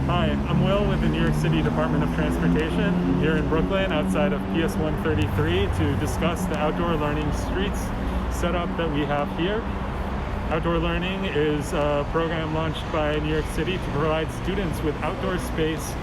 Hi, I'm Will with the New York City Department of Transportation here in Brooklyn outside of PS 133 to discuss the outdoor learning streets setup that we have here. Outdoor Learning is a program launched by New York City to provide students with outdoor space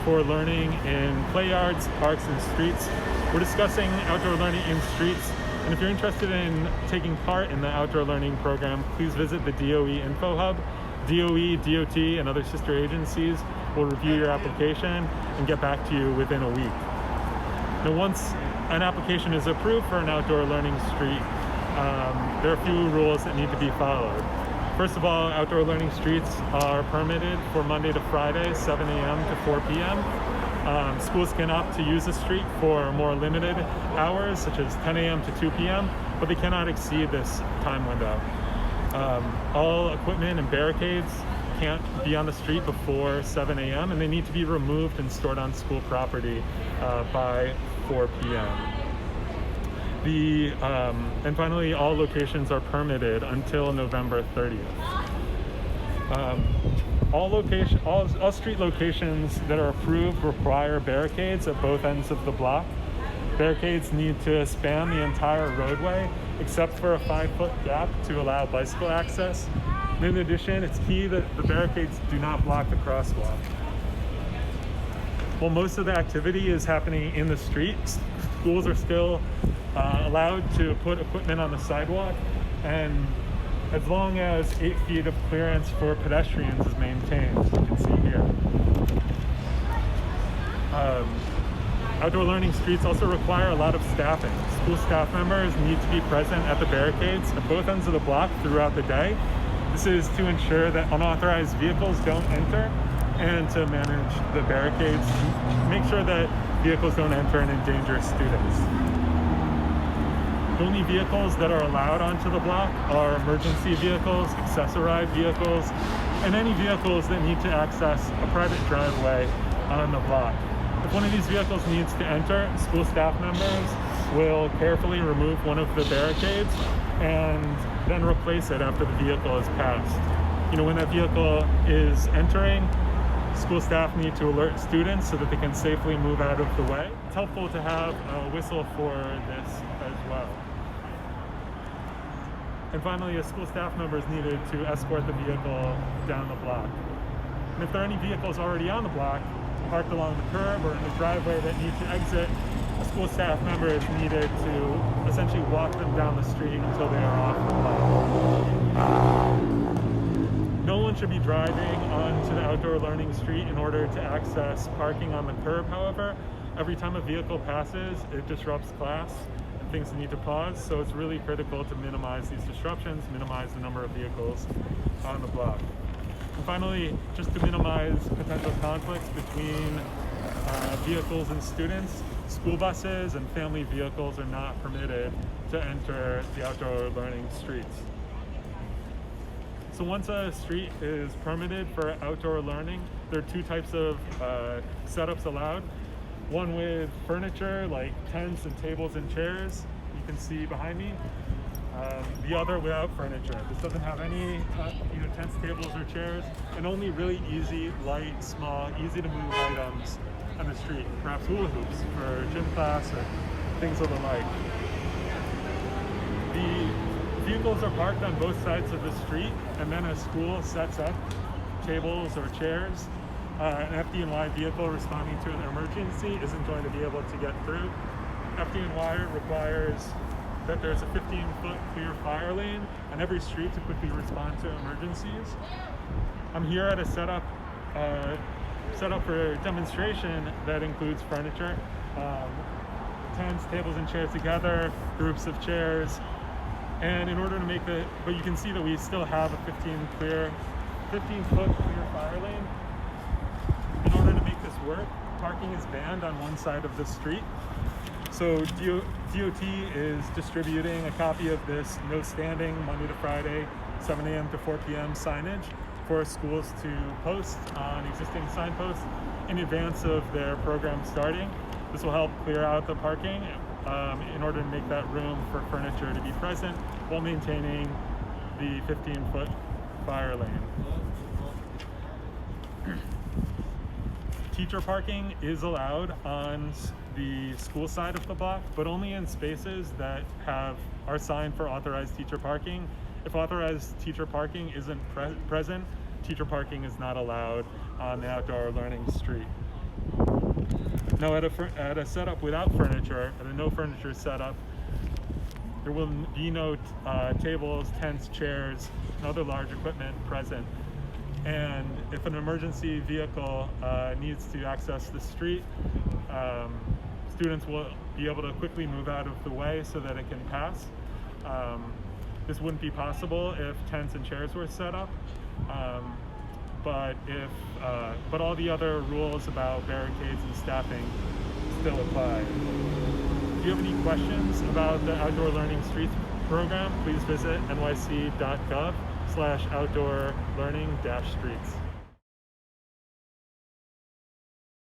for learning in play yards, parks, and streets. We're discussing outdoor learning in streets, and if you're interested in taking part in the outdoor learning program, please visit the DOE Info Hub. DOE, DOT, and other sister agencies will review your application and get back to you within a week. Now, once an application is approved for an outdoor learning street, there are a few rules that need to be followed. First of all, outdoor learning streets are permitted for Monday to Friday, 7 a.m. to 4 p.m. Schools can opt to use the street for more limited hours, such as 10 a.m. to 2 p.m., but they cannot exceed this time window. All equipment and barricades can't be on the street before 7 a.m. and they need to be removed and stored on school property by 4 p.m. And finally, all locations are permitted until November 30th. All street locations that are approved require barricades at both ends of the block. Barricades need to span the entire roadway except for a 5-foot gap to allow bicycle access. And in addition, it's key that the barricades do not block the crosswalk. While most of the activity is happening in the streets, schools are still allowed to put equipment on the sidewalk, and as long as 8 feet of clearance for pedestrians is maintained, as you can see here. Outdoor learning streets also require a lot of staffing. School staff members need to be present at the barricades at both ends of the block throughout the day. This is to ensure that unauthorized vehicles don't enter and to manage the barricades, make sure that vehicles don't enter and endanger students. The only vehicles that are allowed onto the block are emergency vehicles, accessorized vehicles, and any vehicles that need to access a private driveway on the block. If one of these vehicles needs to enter, school staff members will carefully remove one of the barricades and then replace it after the vehicle is passed. When that vehicle is entering, school staff need to alert students so that they can safely move out of the way. It's helpful to have a whistle for this as well. And finally, school staff members needed to escort the vehicle down the block. And if there are any vehicles already on the block, parked along the curb or in the driveway that need to exit, a school staff member is needed to essentially walk them down the street until they are off the block. No one should be driving onto the outdoor learning street in order to access parking on the curb, however. Every time a vehicle passes, it disrupts class and things need to pause, so it's really critical to minimize these disruptions, minimize the number of vehicles on the block. And finally, just to minimize potential conflicts between vehicles and students, school buses and family vehicles are not permitted to enter the outdoor learning streets. So once a street is permitted for outdoor learning, there are 2 types of setups allowed. One with furniture like tents and tables and chairs, you can see behind me. The other without furniture. This doesn't have any tents, tables, or chairs, and only really easy, light, small, easy to move items on the street. Perhaps hula hoops for gym class or things of the like. The vehicles are parked on both sides of the street, and then a school sets up tables or chairs. An FDNY vehicle responding to an emergency isn't going to be able to get through. FDNY requires that there's a 15-foot clear fire lane on every street to quickly respond to emergencies. I'm here at a setup for a demonstration that includes furniture, tents, tables, and chairs together, groups of chairs, and in order to make but you can see that we still have a 15-foot clear fire lane. In order to make this work, parking is banned on one side of the street. So DOT is distributing a copy of this no standing Monday to Friday, 7 a.m. to 4 p.m. signage for schools to post on existing signposts in advance of their program starting. This will help clear out the parking in order to make that room for furniture to be present while maintaining the 15-foot fire lane. Teacher parking is allowed on the school side of the block, but only in spaces that are signed for authorized teacher parking. If authorized teacher parking isn't present, teacher parking is not allowed on the outdoor learning street. Now at a setup without furniture, at a no furniture setup, there will be no tables, tents, chairs, and other large equipment present. And if an emergency vehicle needs to access the street, students will be able to quickly move out of the way so that it can pass. This wouldn't be possible if tents and chairs were set up, but all the other rules about barricades and staffing still apply. If you have any questions about the Outdoor Learning Streets program, please visit nyc.gov/outdoorlearning-streets.